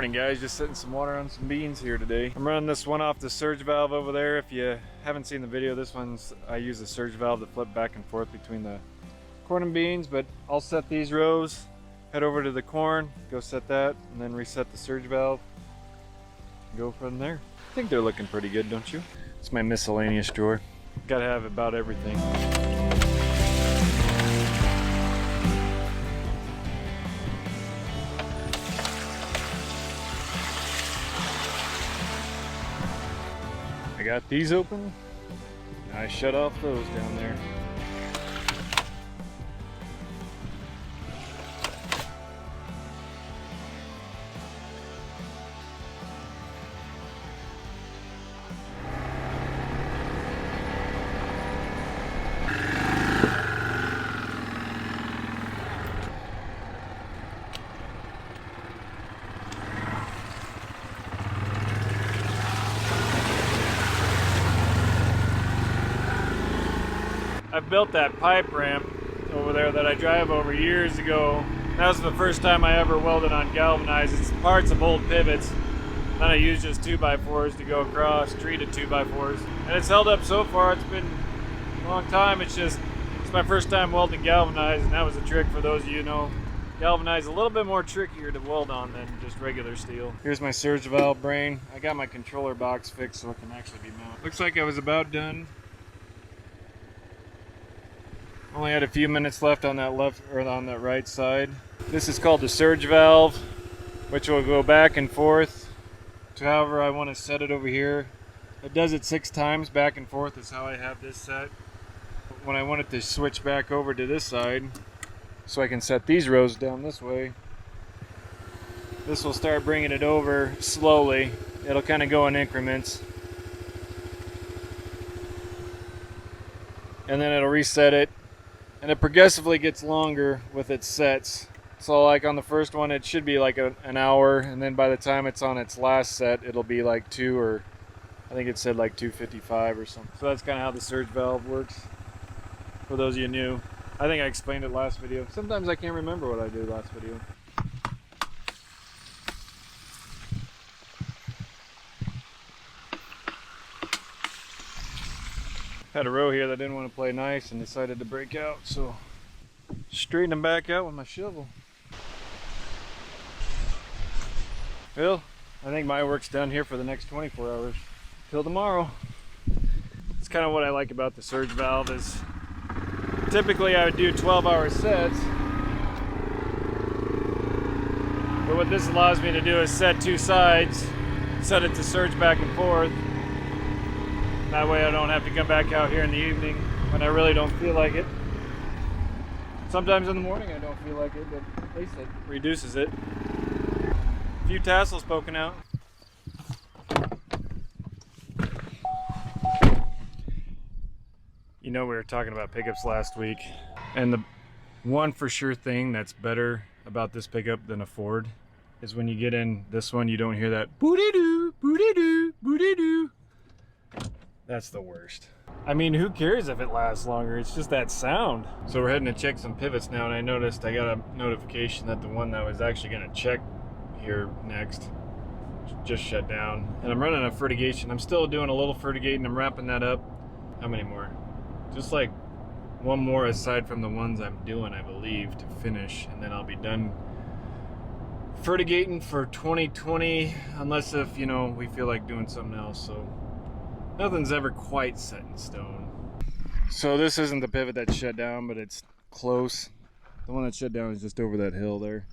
Morning guys, just setting some water on some beans here today. I'm running this one off the surge valve over there. If you haven't seen the video, this one's, I use the surge valve to flip back and forth between the corn and beans, but I'll set these rows, head over to the corn, go set that, and then reset the surge valve, go from there. I think they're looking pretty good, don't you? It's my miscellaneous drawer. Gotta have about everything. I got these open. I shut off those down there. I've built that pipe ramp over there that I drive over years ago. That was the first time I ever welded on galvanized. It's parts of old pivots. Then I used just 2x4s to go across, treated 2x4s. And it's held up so far. It's been a long time. It's my first time welding galvanized, and that was a trick for those of you who know. Galvanized a little bit more trickier to weld on than just regular steel. Here's my surge valve brain. I got my controller box fixed so it can actually be mounted. Looks like I was about done. Only had a few minutes left on that left or on that right side. This is called the surge valve, which will go back and forth to however I want to set it over here. It does it 6 times back and forth is how I have this set. When I want it to switch back over to this side, so I can set these rows down this way, this will start bringing it over slowly. It'll kind of go in increments. And then it'll reset it. And it progressively gets longer with its sets. So like on the first one, it should be like an hour, and then by the time it's on its last set, it'll be like 2, or I think it said like 255 or something. So that's kind of how the surge valve works, for those of you new. I think I explained it last video. Sometimes I can't remember what I did last video. Had a row here that didn't want to play nice and decided to break out, so straighten them back out with my shovel. Well, I think my work's done here for the next 24 hours. Till tomorrow. It's kind of what I like about the surge valve is typically I would do 12-hour sets. But what this allows me to do is set 2 sides, set it to surge back and forth. That way I don't have to come back out here in the evening when I really don't feel like it. Sometimes in the morning I don't feel like it, but at least it reduces it. A few tassels poking out. You know, we were talking about pickups last week, and the one for sure thing that's better about this pickup than a Ford is when you get in this one, you don't hear that booty-doo, booty-doo, booty-doo. That's the worst. I mean, who cares if it lasts longer? It's just that sound. So we're heading to check some pivots now, and I noticed I got a notification that the one that I was actually going to check here next just shut down. And I'm running a fertigation. I'm still doing a little fertigating. I'm wrapping that up. How many more? Just like one more aside from the ones I'm doing, I believe, to finish, and then I'll be done fertigating for 2020, unless if, you know, we feel like doing something else. So nothing's ever quite set in stone. So this isn't the pivot that shut down, but it's close. The one that shut down is just over that hill there.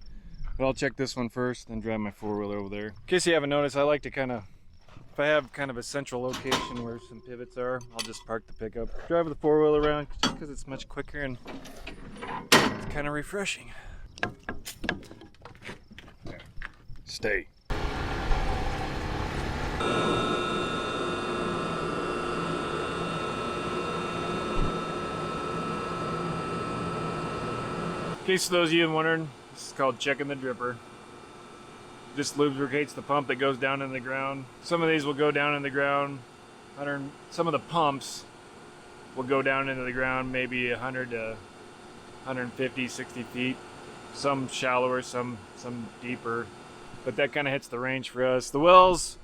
But I'll check this one first, then drive my 4-wheeler over there. In case you haven't noticed, I like to kind of, if I have kind of a central location where some pivots are, I'll just park the pickup, drive the 4-wheeler around, just because it's much quicker and it's kind of refreshing. There. Stay. In case those of you wondering, this is called checking the dripper. Just lubricates the pump that goes down in the ground. Some of these will go down in the ground. Some of the pumps will go down into the ground maybe 100 to 150, 60 feet. Some shallower, some deeper. but that kind of hits the range for us. The wells,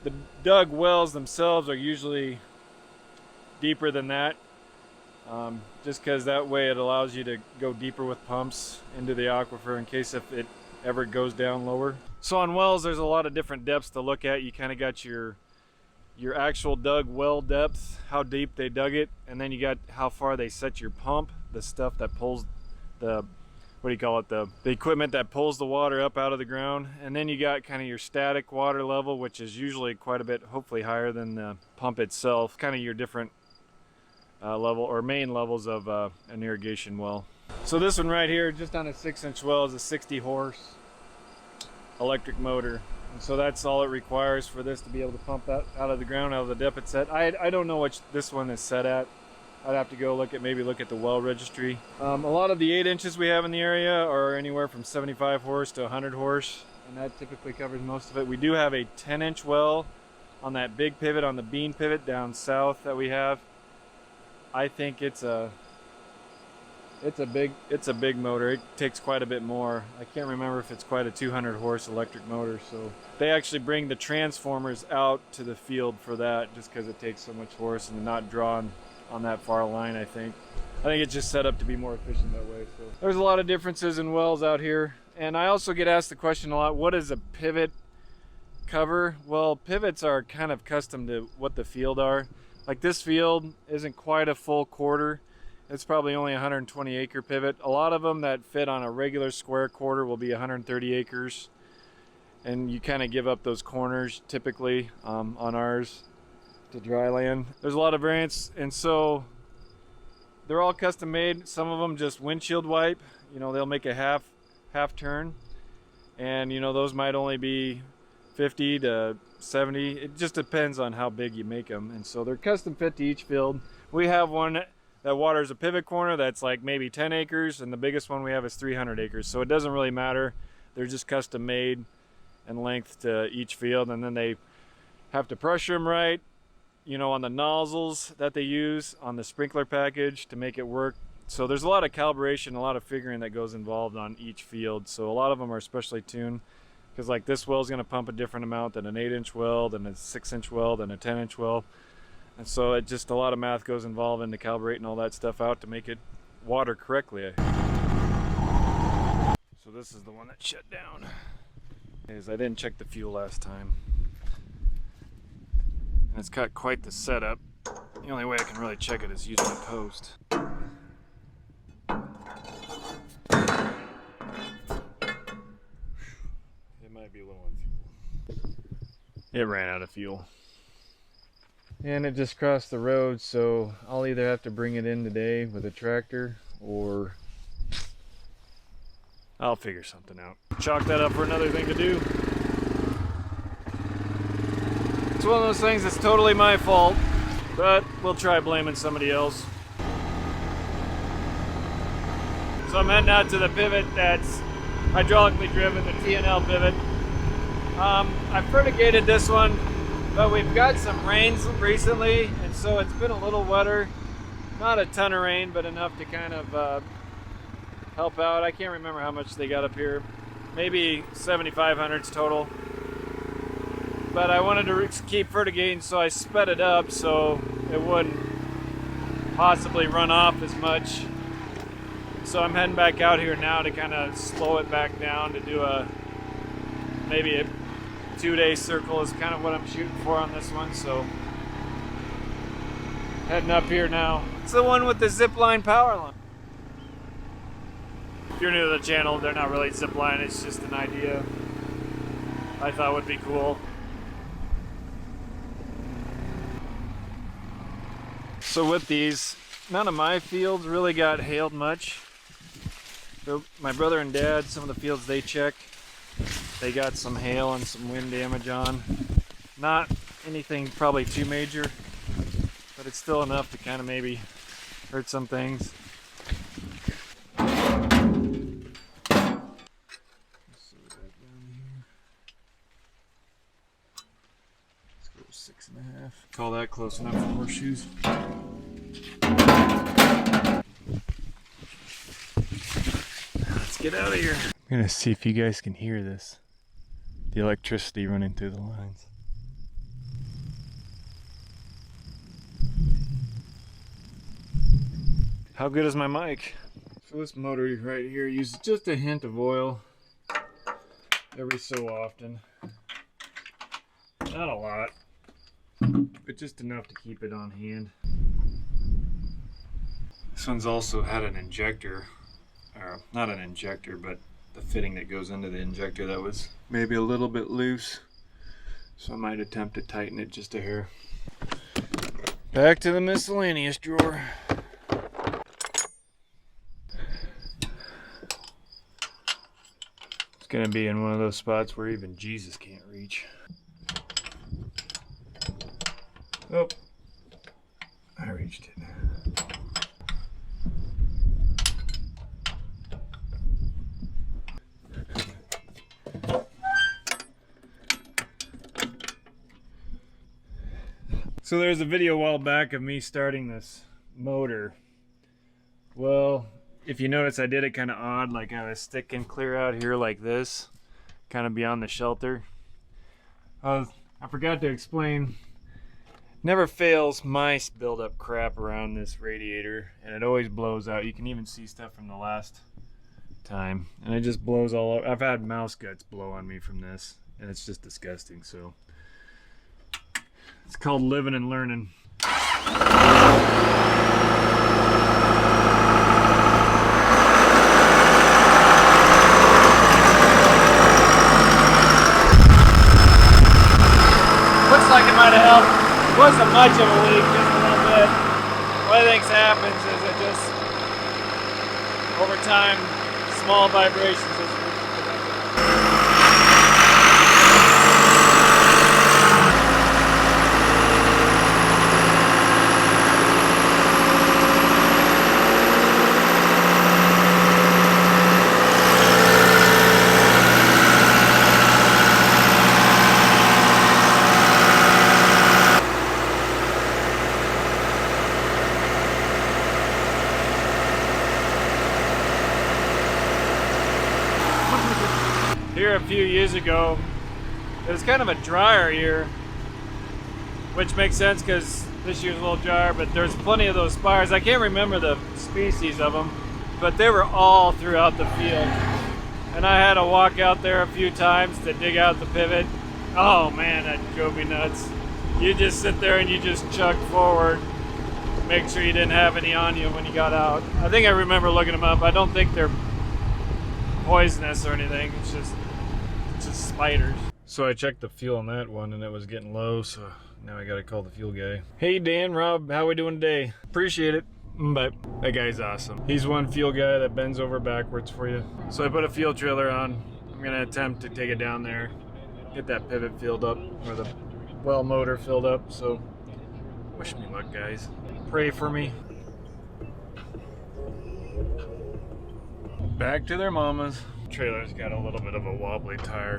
the dug wells themselves are usually deeper than that, just because that way it allows you to go deeper with pumps into the aquifer in case if it ever goes down lower. So on wells, there's a lot of different depths to look at. You kind of got your actual dug well depth, how deep they dug it, and then you got how far they set your pump, the stuff that pulls the, what do you call it, the equipment that pulls the water up out of the ground. And then you got kind of your static water level, which is usually quite a bit, hopefully higher than the pump itself, kind of your different level or main levels of an irrigation well. So this one right here, just on a 6-inch well, is a 60 horse electric motor. And so that's all it requires for this to be able to pump that out of the ground, out of the depth it's set. I don't know what this one is set at. I'd have to go look at the well registry. A lot of the 8 inches we have in the area are anywhere from 75 horse to 100 horse, and that typically covers most of it. We do have a 10-inch well on that big pivot, on the bean pivot down south that we have. I think it's a big motor. It takes quite a bit more. I can't remember if it's quite a 200 horse electric motor. So they actually bring the transformers out to the field for that, just because it takes so much horse and not drawn on that far line. I think it's just set up to be more efficient that way. So there's a lot of differences in wells out here. And I also get asked the question a lot, what is a pivot cover? Well, pivots are kind of custom to what the field are. Like this field isn't quite a full quarter. It's probably only a 120 acre pivot. A lot of them that fit on a regular square quarter will be 130 acres. And you kind of give up those corners typically on ours to dry land. There's a lot of variants, and so they're all custom made. Some of them just windshield wipe. You know, they'll make a half turn. And you know, those might only be 50 to 70. It just depends on how big you make them. And so they're custom fit to each field. We have one that waters a pivot corner that's like maybe 10 acres, and the biggest one we have is 300 acres. So it doesn't really matter. They're just custom made and length to each field, and then they have to pressure them right, you know, on the nozzles that they use on the sprinkler package to make it work. So there's a lot of calibration, a lot of figuring that goes involved on each field. So a lot of them are specially tuned, because like this well is going to pump a different amount than an 8-inch well, than a 6-inch well, than a 10-inch well. And so it just, a lot of math goes involved into calibrating all that stuff out to make it water correctly. So this is the one that shut down, because I didn't check the fuel last time. And it's got quite the setup. The only way I can really check it is using a post. It might be low on fuel. It ran out of fuel. And it just crossed the road, so I'll either have to bring it in today with a tractor, or I'll figure something out. Chalk that up for another thing to do. It's one of those things that's totally my fault, but we'll try blaming somebody else. So I'm heading out to the pivot that's hydraulically driven, the T&L pivot. I fertigated this one, but we've got some rains recently, and so it's been a little wetter. Not a ton of rain, but enough to kind of help out. I can't remember how much they got up here. Maybe 7,500s total. But I wanted to keep fertigating, so I sped it up so it wouldn't possibly run off as much. So I'm heading back out here now to kind of slow it back down, to do maybe a 2-day circle is kind of what I'm shooting for on this one. So heading up here now. It's the one with the zip line power line. If you're new to the channel, they're not really zip line, it's just an idea I thought would be cool. So with these, none of my fields really got hailed much. My brother and dad, some of the fields they checked, they got some hail and some wind damage on. Not anything probably too major, but it's still enough to kind of maybe hurt some things. Let's go 6.5. Call that close enough for horseshoes. Let's get out of here. I'm gonna see if you guys can hear this. the electricity running through the lines. How good is my mic? So this motor right here uses just a hint of oil every so often. Not a lot, but just enough to keep it on hand. This one's also had an injector, or not an injector, but the fitting that goes into the injector that was maybe a little bit loose. So I might attempt to tighten it just a hair. Back to the miscellaneous drawer. It's gonna be in one of those spots where even Jesus can't reach. Oh, I reached it. So there's a video a while back of me starting this motor. Well, if you notice, I did it kind of odd, like I was sticking clear out here like this, kind of beyond the shelter. I forgot to explain, never fails mice build up crap around this radiator, and it always blows out. You can even see stuff from the last time, and it just blows all over. I've had mouse guts blow on me from this, and it's just disgusting. So it's called living and learning. Looks like it might have helped. It wasn't much of a leak, just a little bit. One of the things happens is it just, over time, small vibrations just here a few years ago. It was kind of a drier year, which makes sense because this year's a little drier, but there's plenty of those spires. I can't remember the species of them, but they were all throughout the field. And I had to walk out there a few times to dig out the pivot. Oh man, that drove me nuts. You just sit there and you just chug forward. Make sure you didn't have any on you when you got out. I think I remember looking them up. I don't think they're poisonous or anything. It's just spiders. So I checked the fuel on that one and it was getting low, so now I gotta call the fuel guy. Hey Dan, Rob, how we doing today? Appreciate it. But that guy's awesome. He's one fuel guy that bends over backwards for you. So I put a fuel trailer on. I'm gonna attempt to take it down there, get that pivot filled up, or the well motor filled up. So wish me luck, guys. Pray for me. Back to their mamas. Trailer's got a little bit of a wobbly tire.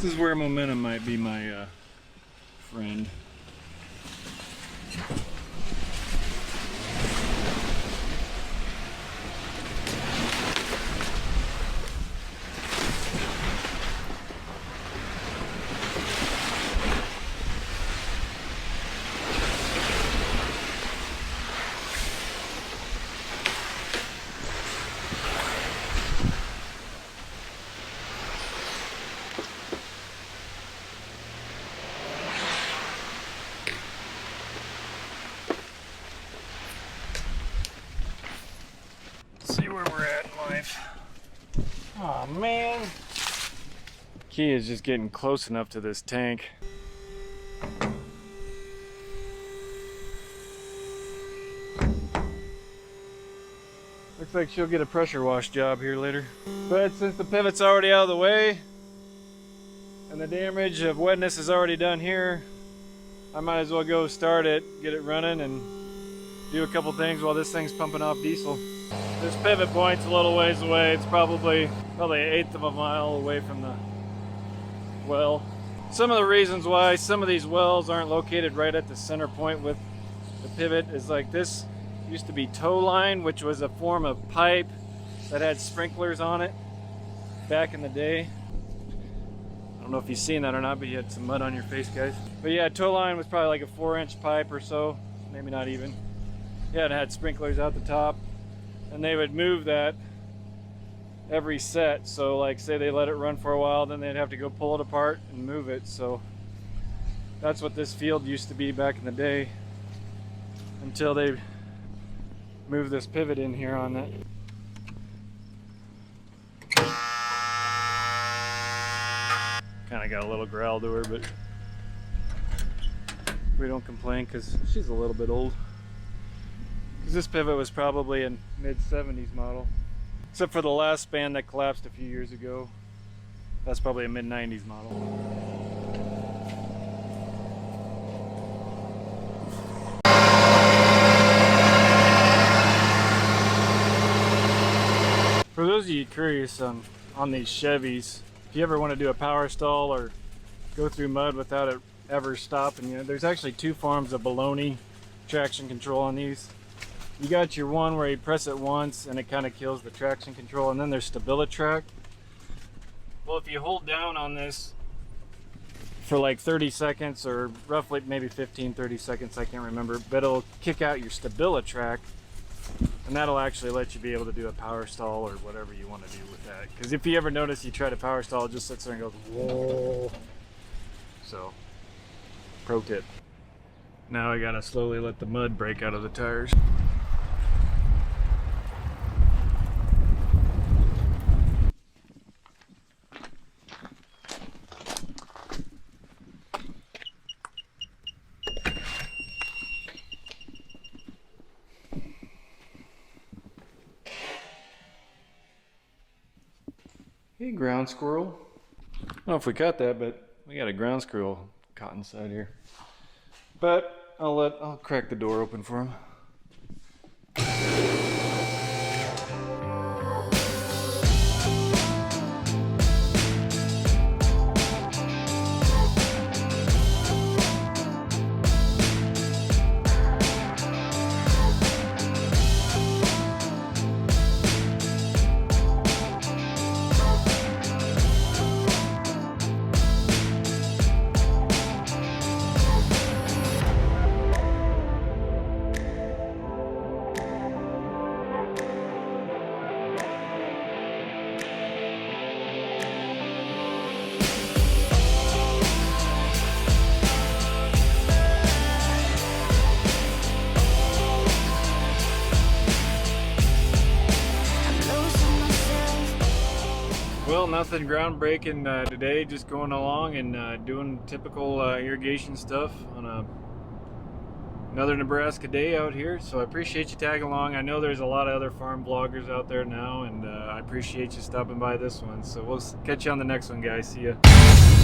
This is where momentum might be my friend. Oh man, key is just getting close enough to this tank. They're Looks like she'll get a pressure wash job here later. But since the pivot's already out of the way and the damage of wetness is already done here, I might as well go start it, get it running, and do a couple things while this thing's pumping off diesel. This pivot point's a little ways away. It's probably an 1/8 of a mile away from the well. Some of the reasons why some of these wells aren't located right at the center point with the pivot is like this used to be tow line, which was a form of pipe that had sprinklers on it back in the day. I don't know if you've seen that or not, but you had some mud on your face, guys. But yeah, tow line was probably like a 4-inch pipe or so, maybe not even. Yeah, it had sprinklers out the top, and they would move that every set. So like say they let it run for a while, then they'd have to go pull it apart and move it. So that's what this field used to be back in the day, until they moved this pivot in here on it. Kind of got a little growl to her, but we don't complain because she's a little bit old. Because this pivot was probably a mid-70s model. Except for the last span that collapsed a few years ago. That's probably a mid-90s model. For those of you curious on these Chevys, if you ever want to do a power stall or go through mud without it ever stopping, there's actually two forms of baloney traction control on these. You got your one where you press it once and it kind of kills the traction control, and then there's StabiliTrak. Well, if you hold down on this for like 30 seconds or roughly maybe 15-30 seconds, I can't remember, but it'll kick out your StabiliTrak, and that'll actually let you be able to do a power stall or whatever you want to do with that. Because if you ever notice you try to power stall, it just sits there and goes whoa. So pro tip. Now I gotta slowly let the mud break out of the tires. Hey, ground squirrel. I don't know if we caught that, but we got a ground squirrel caught inside here. But I'll crack the door open for him. Well, nothing groundbreaking today, just going along and doing typical irrigation stuff on another Nebraska day out here. So I appreciate you tagging along. I know there's a lot of other farm vloggers out there now, and I appreciate you stopping by this one. So we'll catch you on the next one, guys. See ya.